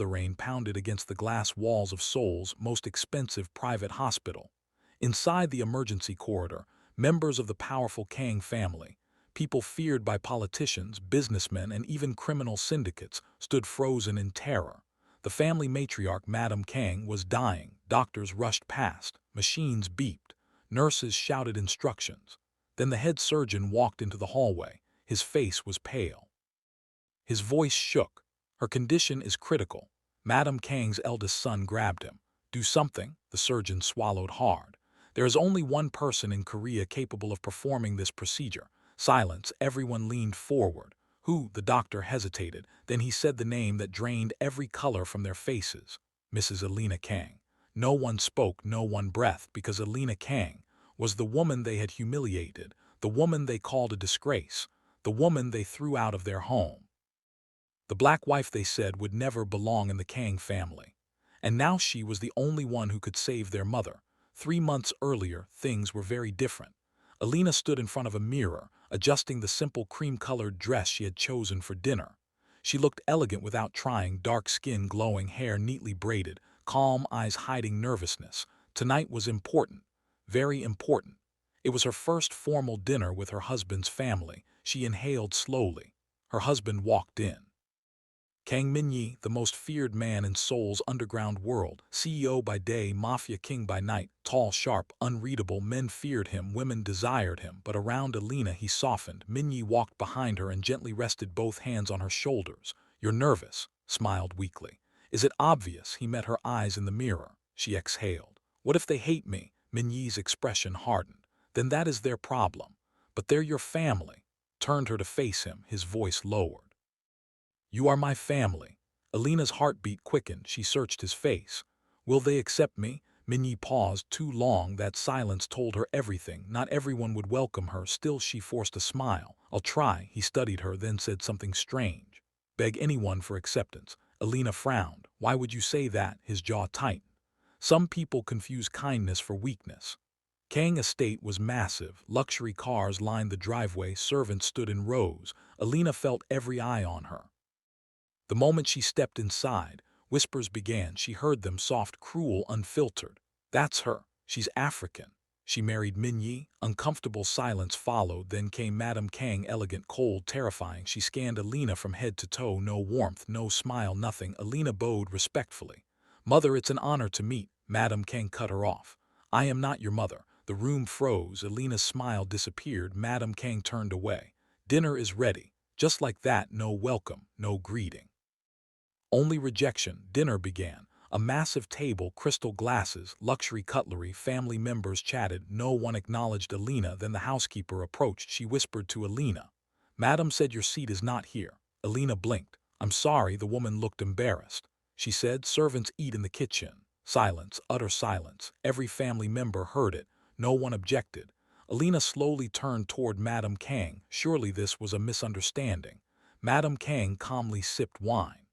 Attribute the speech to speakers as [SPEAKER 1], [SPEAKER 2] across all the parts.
[SPEAKER 1] The rain pounded against the glass walls of Seoul's most expensive private hospital. Inside the emergency corridor, members of the powerful Kang family, people feared by politicians, businessmen, and even criminal syndicates, stood frozen in terror. The family matriarch, Madame Kang, was dying. Doctors rushed past. Machines beeped. Nurses shouted instructions. Then the head surgeon walked into the hallway. His face was pale. His voice shook. "Her condition is critical." Madame Kang's eldest son grabbed him. "Do something." The surgeon swallowed hard. "There is only one person in Korea capable of performing this procedure." Silence. Everyone leaned forward. "Who?" The doctor hesitated. Then he said the name that drained every color from their faces. "Mrs. Alina Kang." No one spoke, no one breathed, because Alina Kang was the woman they had humiliated, the woman they called a disgrace, the woman they threw out of their home. The black wife, they said, would never belong in the Kang family. And now she was the only one who could save their mother. 3 months earlier, things were very different. Alina stood in front of a mirror, adjusting the simple cream-colored dress she had chosen for dinner. She looked elegant without trying, dark skin, glowing hair neatly braided, calm eyes hiding nervousness. Tonight was important, very important. It was her first formal dinner with her husband's family. She inhaled slowly. Her husband walked in. Kang Min-yi, the most feared man in Seoul's underground world, CEO by day, Mafia king by night, tall, sharp, unreadable. Men feared him, women desired him, but around Alina he softened. Min-yi walked behind her and gently rested both hands on her shoulders. "You're nervous," smiled weakly. "Is it obvious?" He met her eyes in the mirror. She exhaled. "What if they hate me?" Min-yi's expression hardened. "Then that is their problem. But they're your family." Turned her to face him, his voice lowered. "You are my family." Alina's heartbeat quickened. She searched his face. "Will they accept me?" Min-yi paused too long. That silence told her everything. Not everyone would welcome her. Still she forced a smile. "I'll try." He studied her, then said something strange. "Beg anyone for acceptance." Alina frowned. "Why would you say that?" His jaw tightened. "Some people confuse kindness for weakness." Kang estate was massive. Luxury cars lined the driveway. Servants stood in rows. Alina felt every eye on her. The moment she stepped inside, whispers began. She heard them, soft, cruel, unfiltered. "That's her. She's African. She married Min-yi." Uncomfortable silence followed. Then came Madame Kang, elegant, cold, terrifying. She scanned Alina from head to toe. No warmth, no smile, nothing. Alina bowed respectfully. "Mother, it's an honor to meet." Madame Kang cut her off. "I am not your mother." The room froze. Alina's smile disappeared. Madame Kang turned away. "Dinner is ready." Just like that, no welcome, no greeting. Only rejection. Dinner began. A massive table, crystal glasses, luxury cutlery. Family members chatted. No one acknowledged Alina. Then the housekeeper approached. She whispered to Alina, "Madam said your seat is not here." Alina blinked. "I'm sorry." The woman looked embarrassed. She said, "Servants eat in the kitchen." Silence, utter silence. Every family member heard it. No one objected. Alina slowly turned toward Madame Kang. Surely this was a misunderstanding. Madame Kang calmly sipped wine.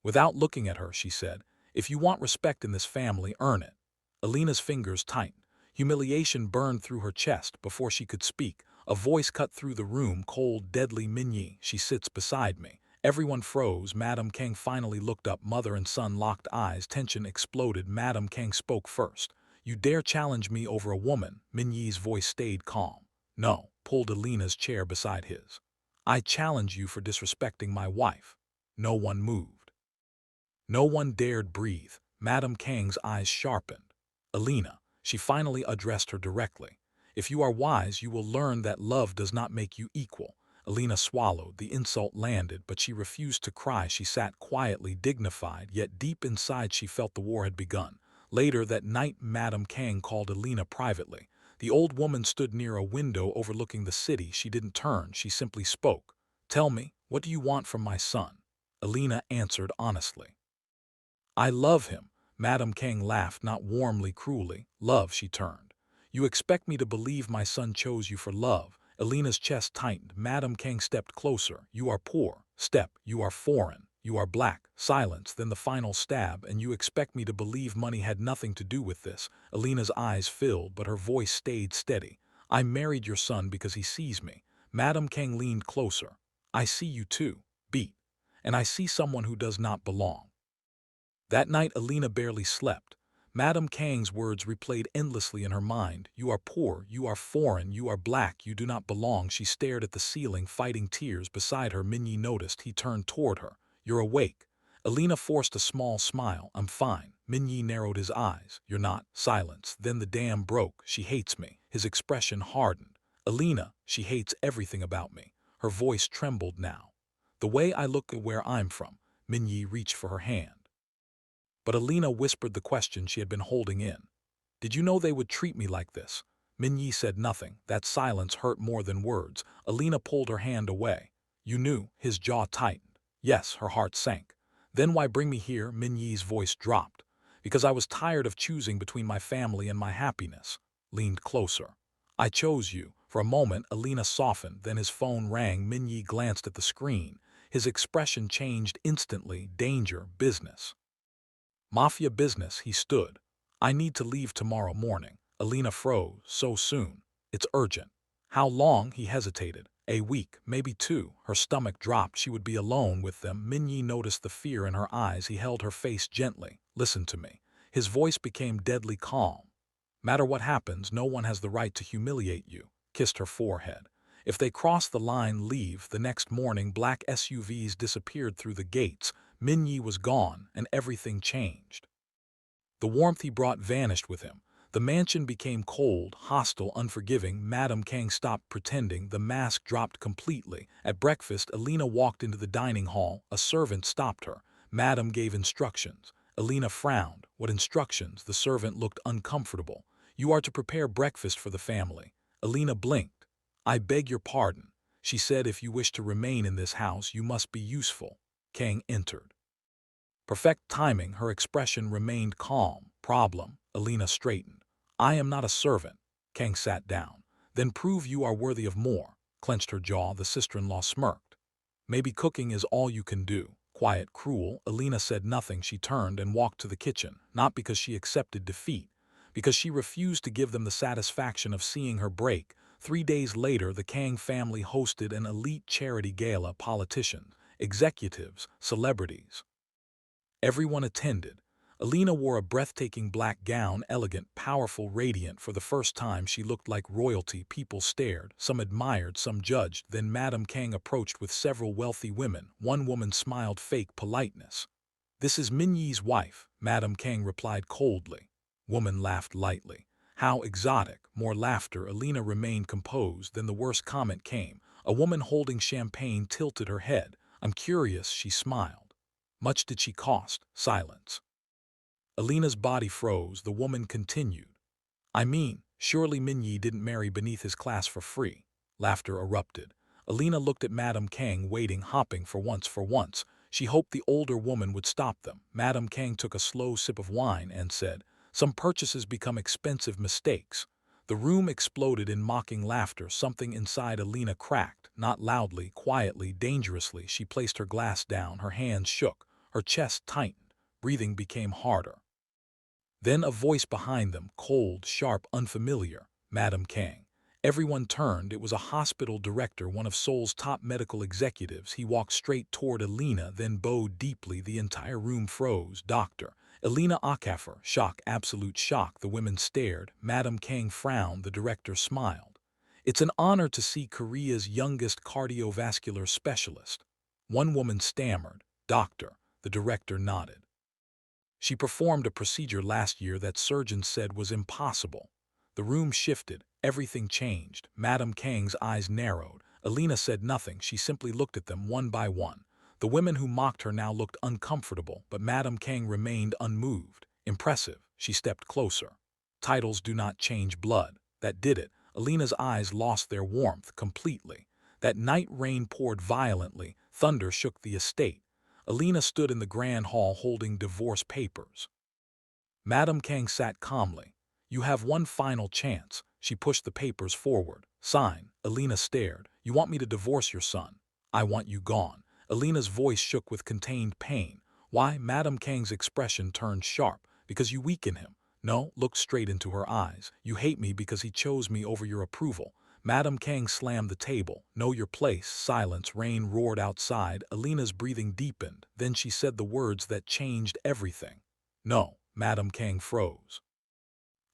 [SPEAKER 1] Without looking at her, she said, "If you want respect in this family, earn it." Alina's fingers tightened. Humiliation burned through her chest. Before she could speak, a voice cut through the room, cold, deadly. "Min-yi, she sits beside me." Everyone froze. Madame Kang finally looked up. Mother and son locked eyes. Tension exploded. Madame Kang spoke first. "You dare challenge me over a woman?" Min-yi's voice stayed calm. "No." Pulled Alina's chair beside his. "I challenge you for disrespecting my wife." No one moved. No one dared breathe. Madame Kang's eyes sharpened. "Alina," she finally addressed her directly, "if you are wise, you will learn that love does not make you equal." Alina swallowed. The insult landed, but she refused to cry. She sat quietly, dignified, yet deep inside she felt the war had begun. Later that night, Madame Kang called Alina privately. The old woman stood near a window overlooking the city. She didn't turn. She simply spoke. "Tell me, what do you want from my son?" Alina answered honestly. "I love him." Madame Kang laughed, not warmly, cruelly. "Love," she turned. "You expect me to believe my son chose you for love?" Alina's chest tightened. Madame Kang stepped closer. "You are poor." Step. "You are foreign." "You are black." Silence, then the final stab. "And you expect me to believe money had nothing to do with this?" Alina's eyes filled, but her voice stayed steady. "I married your son because he sees me." Madame Kang leaned closer. "I see you too, beat. And I see someone who does not belong." That night Alina barely slept. Madame Kang's words replayed endlessly in her mind. You are poor, you are foreign, you are black, you do not belong. She stared at the ceiling, fighting tears. Beside her, Minyi noticed. He turned toward her. You're awake. Alina forced a small smile. I'm fine. Minyi narrowed his eyes. You're not. Silence. Then the dam broke. She hates me. His expression hardened. Alina, she hates everything about me. Her voice trembled now. The way I look at where I'm from. Minyi reached for her hand. But Alina whispered the question she had been holding in. Did you know they would treat me like this? Minyi said nothing. That silence hurt more than words. Alina pulled her hand away. You knew. His jaw tightened. Yes, her heart sank. Then why bring me here? Minyi's voice dropped. Because I was tired of choosing between my family and my happiness. Leaned closer. I chose you. For a moment, Alina softened. Then his phone rang. Minyi glanced at the screen. His expression changed instantly. Danger, business. Mafia business, he stood. I need to leave tomorrow morning. Alina froze. So soon. It's urgent. How long? He hesitated. A week, maybe 2. Her stomach dropped. She would be alone with them. Minyi noticed the fear in her eyes. He held her face gently. Listen to me. His voice became deadly calm. Matter what happens, no one has the right to humiliate you. Kissed her forehead. If they cross the line, leave. The next morning, black SUVs disappeared through the gates. Minyi was gone, and everything changed. The warmth he brought vanished with him. The mansion became cold, hostile, unforgiving. Madame Kang stopped pretending. The mask dropped completely. At breakfast, Alina walked into the dining hall. A servant stopped her. Madame gave instructions. Alina frowned. What instructions? The servant looked uncomfortable. You are to prepare breakfast for the family. Alina blinked. I beg your pardon. She said, if you wish to remain in this house, you must be useful. Kang entered. Perfect timing, her expression remained calm. Problem. Alina straightened. I am not a servant. Kang sat down. Then prove you are worthy of more. Clenched her jaw, the sister-in-law smirked. Maybe cooking is all you can do. Quiet, cruel. Alina said nothing. She turned and walked to the kitchen, not because she accepted defeat, because she refused to give them the satisfaction of seeing her break. 3 days later, the Kang family hosted an elite charity gala. Politicians, executives, celebrities. Everyone attended. Alina wore a breathtaking black gown, elegant, powerful, radiant. For the first time, she looked like royalty. People stared. Some admired, some judged. Then Madame Kang approached with several wealthy women. One woman smiled fake politeness. This is Minyi's wife, Madame Kang replied coldly. Woman laughed lightly. How exotic. More laughter. Alina remained composed. Then the worst comment came. A woman holding champagne tilted her head. I'm curious, she smiled. Much did she cost? Silence. Alina's body froze. The woman continued. I mean, surely Minyi didn't marry beneath his class for free. Laughter erupted. Alina looked at Madame Kang, waiting, hopping for once. She hoped the older woman would stop them. Madame Kang took a slow sip of wine and said, some purchases become expensive mistakes. The room exploded in mocking laughter. Something inside Alina cracked, not loudly, quietly, dangerously. She placed her glass down. Her hands shook. Her chest tightened. Breathing became harder. Then a voice behind them, cold, sharp, unfamiliar. Madame Kang. Everyone turned. It was a hospital director, one of Seoul's top medical executives. He walked straight toward Alina, then bowed deeply. The entire room froze. Doctor. Alina Okafor. Shock, absolute shock. The women stared. Madame Kang frowned. The director smiled. It's an honor to see Korea's youngest cardiovascular specialist. One woman stammered. Doctor. The director nodded. She performed a procedure last year that surgeons said was impossible. The room shifted. Everything changed. Madame Kang's eyes narrowed. Alina said nothing. She simply looked at them one by one. The women who mocked her now looked uncomfortable, but Madame Kang remained unmoved. Impressive. She stepped closer. Titles do not change blood. That did it. Alina's eyes lost their warmth completely. That night rain poured violently. Thunder shook the estate. Alina stood in the grand hall holding divorce papers. Madame Kang sat calmly. You have one final chance. She pushed the papers forward. Sign. Alina stared. You want me to divorce your son? I want you gone. Alina's voice shook with contained pain. Why? Madame Kang's expression turned sharp. Because you weaken him. No, look straight into her eyes. You hate me because he chose me over your approval. Madame Kang slammed the table. Know your place. Silence. Rain roared outside. Alina's breathing deepened. Then she said the words that changed everything. No. Madame Kang froze.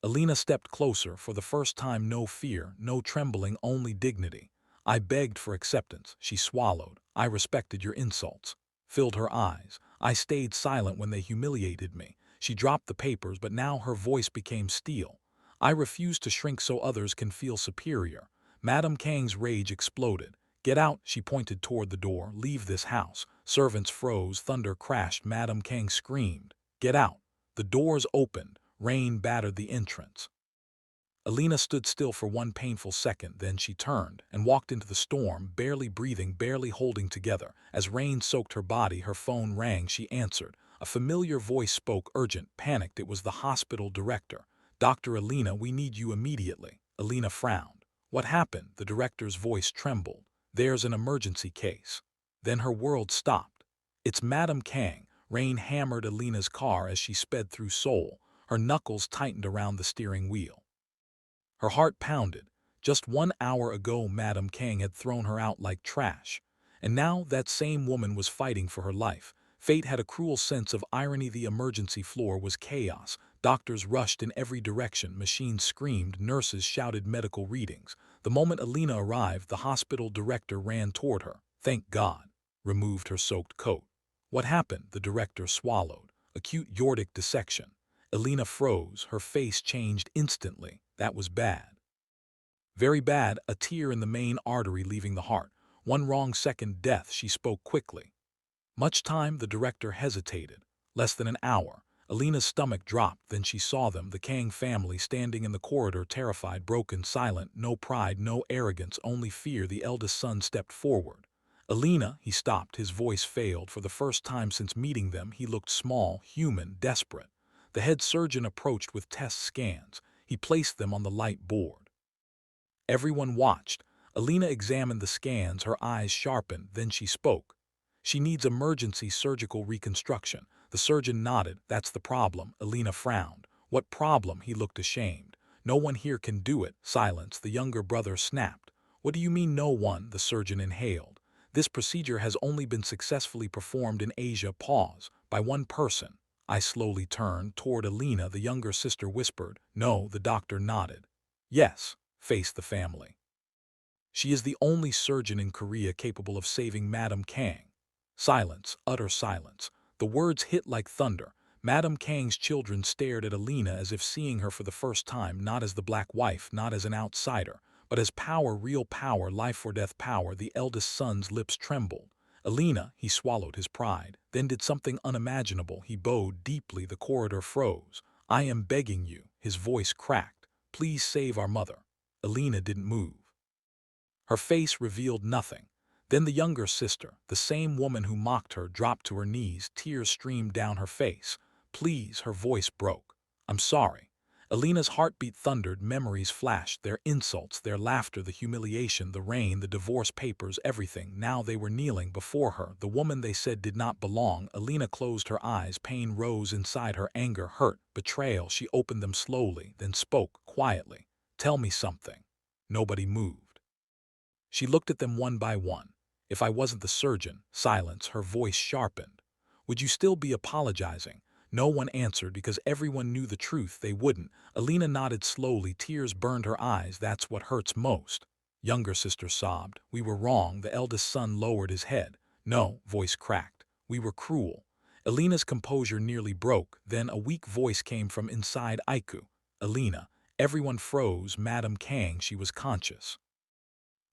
[SPEAKER 1] Alina stepped closer. For the first time, no fear, no trembling, only dignity. I begged for acceptance. She swallowed. I respected your insults. Filled her eyes. I stayed silent when they humiliated me. She dropped the papers, but now her voice became steel. I refuse to shrink so others can feel superior. Madame Kang's rage exploded. Get out, she pointed toward the door. Leave this house. Servants froze. Thunder crashed. Madame Kang screamed. Get out. The doors opened. Rain battered the entrance. Alina stood still for one painful second, then she turned and walked into the storm, barely breathing, barely holding together. As rain soaked her body, her phone rang. She answered. A familiar voice spoke, urgent, panicked. It was the hospital director. Dr. Alina, we need you immediately. Alina frowned. What happened? The director's voice trembled. There's an emergency case. Then her world stopped. It's Madame Kang. Rain hammered Alina's car as she sped through Seoul. Her knuckles tightened around the steering wheel. Her heart pounded. Just 1 hour ago, Madame Kang had thrown her out like trash. And now that same woman was fighting for her life. Fate had a cruel sense of irony. The emergency floor was chaos. Doctors rushed in every direction. Machines screamed. Nurses shouted medical readings. The moment Alina arrived, the hospital director ran toward her. Thank God. Removed her soaked coat. What happened? The director swallowed. Acute aortic dissection. Alina froze. Her face changed instantly. That was bad. Very bad. A tear in the main artery leaving the heart. One wrong second, death. She spoke quickly. Much time? The director hesitated. Less than an hour. Alina's stomach dropped. Then she saw them, the Kang family, standing in the corridor, terrified, broken, silent. No pride, no arrogance, only fear. The eldest son stepped forward. Alina, he stopped. His voice failed. For the first time since meeting them, he looked small, human, desperate. The head surgeon approached with test scans. He placed them on the light board. Everyone watched. Alina examined the scans, her eyes sharpened. Then she spoke. She needs emergency surgical reconstruction. The surgeon nodded. That's the problem. Alina frowned. What problem? He looked ashamed. No one here can do it. Silence. The younger brother snapped. What do you mean no one? The surgeon inhaled. This procedure has only been successfully performed in Asia. Pause. By one person. I slowly turned toward Alina. The younger sister whispered. No. The doctor nodded. Yes. Faced the family. She is the only surgeon in Korea capable of saving Madame Kang. Silence, utter silence. The words hit like thunder. Madame Kang's children stared at Alina as if seeing her for the first time, not as the black wife, not as an outsider, but as power, real power, life or death power. The eldest son's lips trembled. Alina, he swallowed his pride, then did something unimaginable. He bowed deeply. The corridor froze. I am begging you. His voice cracked. Please save our mother. Alina didn't move. Her face revealed nothing. Then the younger sister, the same woman who mocked her, dropped to her knees. Tears streamed down her face. Please, her voice broke. I'm sorry. Alina's heartbeat thundered. Memories flashed, their insults, their laughter, the humiliation, the rain, the divorce papers, everything. Now they were kneeling before her, the woman they said did not belong. Alina closed her eyes. Pain rose inside her, anger, hurt, betrayal. She opened them slowly, then spoke quietly. Tell me something. Nobody moved. She looked at them one by one. If I wasn't the surgeon, silence, her voice sharpened. Would you still be apologizing? No one answered because everyone knew the truth. They wouldn't. Alina nodded slowly. Tears burned her eyes. That's what hurts most. Younger sister sobbed. We were wrong. The eldest son lowered his head. No, voice cracked. We were cruel. Alina's composure nearly broke. Then a weak voice came from inside Aiku. Alina. Everyone froze. Madame Kang, she was conscious.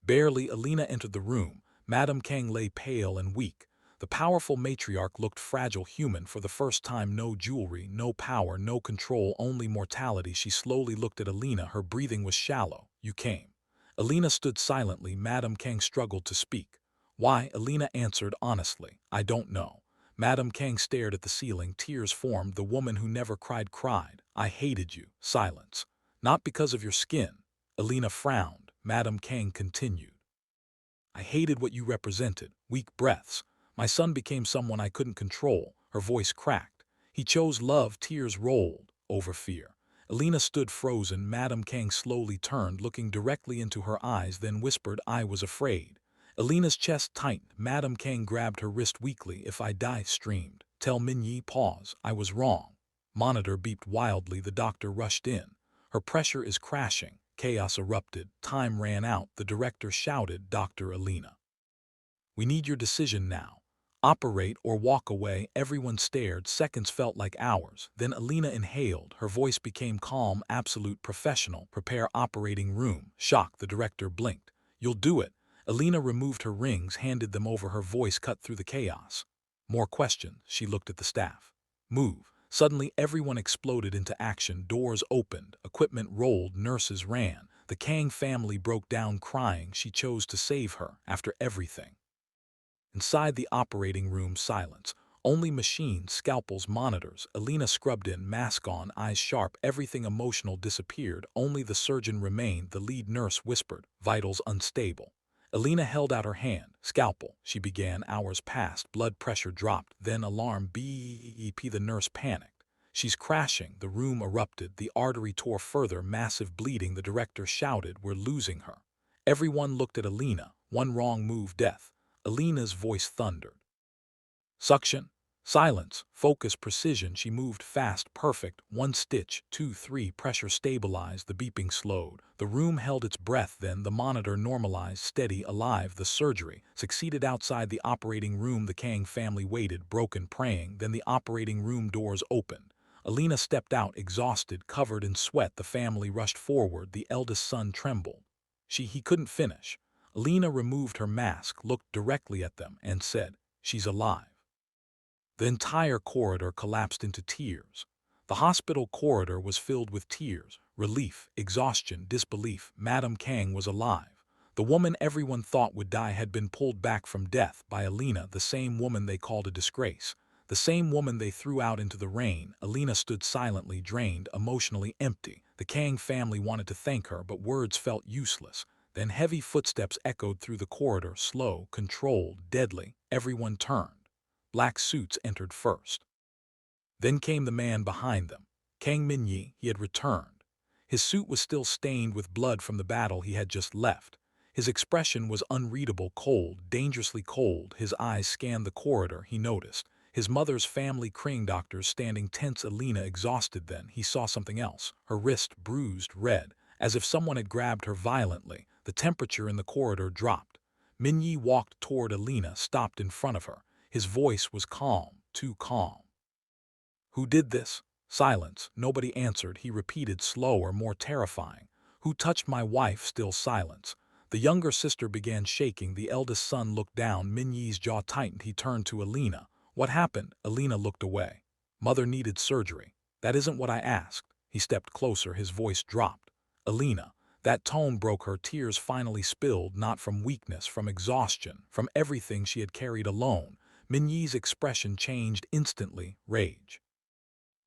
[SPEAKER 1] Barely. Alina entered the room. Madame Kang lay pale and weak. The powerful matriarch looked fragile, human. For the first time, no jewelry, no power, no control, only mortality. She slowly looked at Alina. Her breathing was shallow. You came. Alina stood silently. Madame Kang struggled to speak. Why? Alina answered honestly. I don't know. Madame Kang stared at the ceiling. Tears formed. The woman who never cried cried. I hated you. Silence. Not because of your skin. Alina frowned. Madame Kang continued. I hated what you represented. Weak breaths. My son became someone I couldn't control. Her voice cracked. He chose love. Tears rolled over fear. Alina stood frozen. Madame Kang slowly turned, looking directly into her eyes, then whispered, "I was afraid." Alina's chest tightened. Madame Kang grabbed her wrist weakly. "If I die," streamed. "Tell Minyi." Pause. "I was wrong." Monitor beeped wildly. The doctor rushed in. "Her pressure is crashing." Chaos erupted. Time ran out. The director shouted, "Dr. Alina, we need your decision now. Operate or walk away." Everyone stared. Seconds felt like hours. Then Alina inhaled. Her voice became calm, absolute, professional. "Prepare operating room." Shocked, the director blinked. "You'll do it." Alina removed her rings, handed them over. Her voice cut through the chaos. "More questions." She looked at the staff. "Move." Suddenly everyone exploded into action. Doors opened. Equipment rolled. Nurses ran. The Kang family broke down crying. She chose to save her after everything. Inside the operating room, silence. Only machines, scalpels, monitors. Alina scrubbed in, mask on, eyes sharp. Everything emotional disappeared. Only the surgeon remained. The lead nurse whispered, "Vitals unstable." Alina held out her hand. "Scalpel," she began. Hours passed. Blood pressure dropped. Then alarm. "Beep." The nurse panicked. "She's crashing." The room erupted. The artery tore further. Massive bleeding. The director shouted, "We're losing her." Everyone looked at Alina. One wrong move, death. Alina's voice thundered. "Suction." Silence. Focus. Precision. She moved fast. Perfect. 1 stitch. 2, 3. Pressure stabilized. The beeping slowed. The room held its breath. Then the monitor normalized. Steady. Alive. The surgery succeeded. Outside the operating room, the Kang family waited, broken, praying. Then the operating room doors opened. Alina stepped out, exhausted, covered in sweat. The family rushed forward. The eldest son trembled. He couldn't finish. Alina removed her mask, looked directly at them, and said, "She's alive." The entire corridor collapsed into tears. The hospital corridor was filled with tears, relief, exhaustion, disbelief. Madame Kang was alive. The woman everyone thought would die had been pulled back from death by Alina, the same woman they called a disgrace, the same woman they threw out into the rain. Alina stood silently, drained, emotionally empty. The Kang family wanted to thank her, but words felt useless. Then heavy footsteps echoed through the corridor, slow, controlled, deadly. Everyone turned. Black suits entered first. Then came the man behind them. Kang Minyi. He had returned. His suit was still stained with blood from the battle he had just left. His expression was unreadable, cold, dangerously cold. His eyes scanned the corridor. He noticed his mother's family Kring doctors standing tense. Alina exhausted. Then he saw something else. Her wrist bruised, red, as if someone had grabbed her violently. The temperature in the corridor dropped. Minyi walked toward Alina, stopped in front of her. His voice was calm, too calm. "Who did this?" Silence. Nobody answered. He repeated, slower, more terrifying. "Who touched my wife?" Still silence. The younger sister began shaking. The eldest son looked down. Minyi's jaw tightened. He turned to Alina. "What happened?" Alina looked away. "Mother needed surgery." "That isn't what I asked." He stepped closer. His voice dropped. "Alina." That tone broke her. Tears finally spilled, not from weakness, from exhaustion, from everything she had carried alone. Minyi's expression changed instantly. Rage.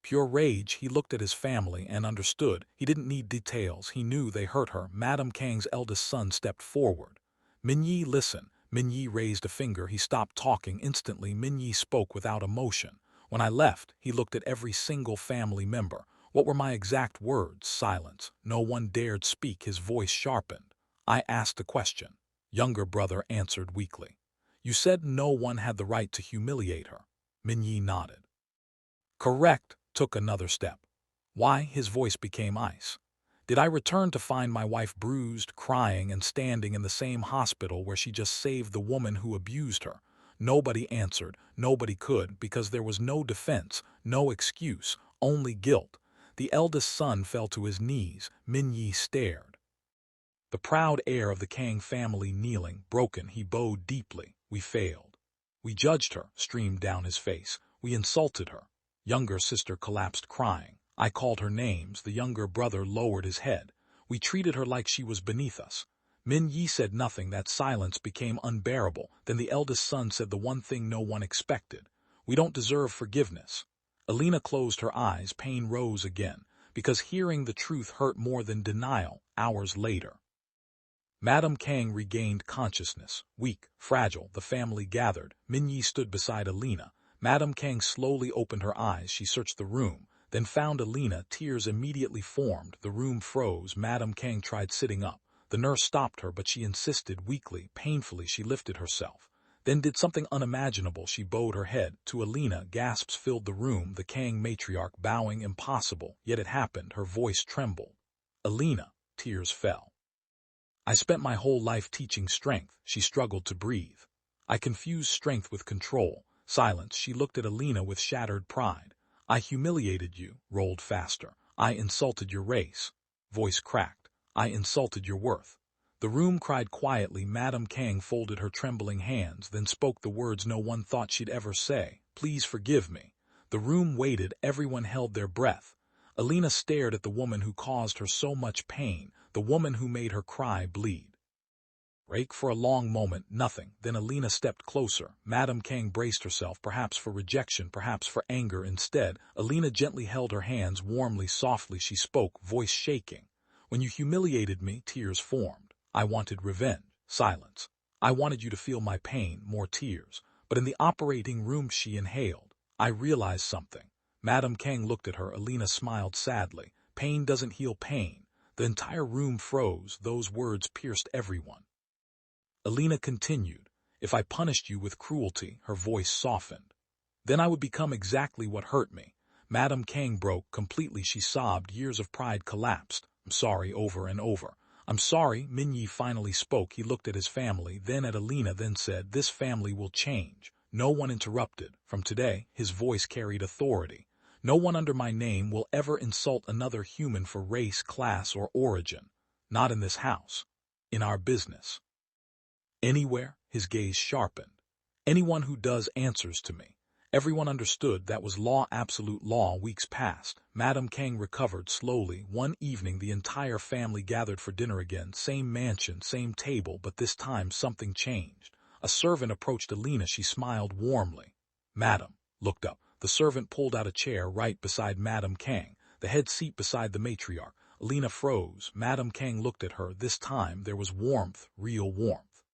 [SPEAKER 1] Pure rage. He looked at his family and understood. He didn't need details. He knew they hurt her. Madame Kang's eldest son stepped forward. "Minyi, listen." Minyi raised a finger. He stopped talking. Instantly, Minyi spoke without emotion. "When I left," he looked at every single family member. "What were my exact words?" Silence. No one dared speak. His voice sharpened. "I asked a question." Younger brother answered weakly. "You said no one had the right to humiliate her." Minyi nodded. "Correct." Took another step. "Why?" His voice became ice. "Did I return to find my wife bruised, crying, and standing in the same hospital where she just saved the woman who abused her?" Nobody answered. Nobody could, because there was no defense, no excuse, only guilt. The eldest son fell to his knees. Minyi stared. The proud heir of the Kang family kneeling, broken, he bowed deeply. "We failed. We judged her," streamed down his face. "We insulted her." Younger sister collapsed crying. "I called her names." The younger brother lowered his head. "We treated her like she was beneath us." Minyi said nothing. That silence became unbearable. Then the eldest son said the one thing no one expected. "We don't deserve forgiveness." Alina closed her eyes. Pain rose again, because hearing the truth hurt more than denial. Hours later, Madame Kang regained consciousness. Weak, fragile, the family gathered. Minyi stood beside Alina. Madame Kang slowly opened her eyes. She searched the room. then found Alina. Tears immediately formed. The room froze. Madame Kang tried sitting up. The nurse stopped her, but she insisted. Weakly, painfully, she lifted herself. Then did something unimaginable. She bowed her head to Alina. Gasps filled the room. The Kang matriarch bowing. Impossible. Yet it happened. Her voice trembled. Alina. Tears fell. I spent my whole life teaching strength. She struggled to breathe. I confused strength with control. Silence. She looked at Alina with shattered pride. I humiliated you. Rolled faster. I insulted your race. Voice cracked. I insulted your worth. The room cried quietly. Madame Kang folded her trembling hands, then spoke the words no one thought she'd ever say. Please forgive me. The room waited. Everyone held their breath. Alina stared at the woman who caused her so much pain, the woman who made her cry, bleed. Rake for a long moment, nothing. Then Alina stepped closer. Madame Kang braced herself, perhaps for rejection, perhaps for anger. Instead, Alina gently held her hands warmly, softly. She spoke, voice shaking. When you humiliated me, tears formed. I wanted revenge. Silence. I wanted you to feel my pain. More tears. But in the operating room she inhaled. I realized something. Madame Kang looked at her. Alina smiled sadly. Pain doesn't heal pain. The entire room froze. Those words pierced everyone. Alina continued. If I punished you with cruelty, her voice softened. Then I would become exactly what hurt me. Madame Kang broke completely. She sobbed. Years of pride collapsed. I'm sorry, over and over. I'm sorry. Minyi finally spoke. He looked at his family, then at Alina, then said, this family will change. No one interrupted. From today, his voice carried authority. No one under my name will ever insult another human for race, class, or origin. Not in this house. In our business. Anywhere, his gaze sharpened. Anyone who does answers to me. Everyone understood that was law, absolute law. Weeks passed. Madame Kang recovered slowly. One evening the entire family gathered for dinner again. Same mansion, same table, but this time something changed. A servant approached Alina. She smiled warmly. Madam, looked up. The servant pulled out a chair right beside Madame Kang, the head seat beside the matriarch. Alina froze. Madame Kang looked at her. This time there was warmth, real warmth.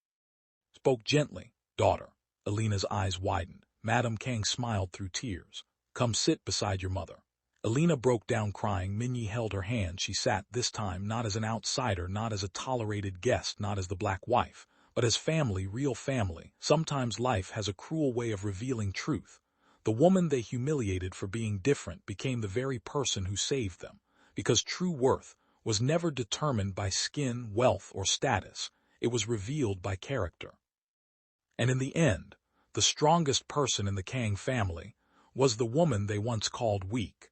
[SPEAKER 1] Spoke gently. Daughter. Alina's eyes widened. Madame Kang smiled through tears. Come sit beside your mother. Alina broke down crying. Minyi held her hand. She sat, this time not as an outsider, not as a tolerated guest, not as the black wife, but as family, real family. Sometimes life has a cruel way of revealing truth. The woman they humiliated for being different became the very person who saved them, because true worth was never determined by skin, wealth, or status. It was revealed by character. And in the end, the strongest person in the Kang family was the woman they once called weak.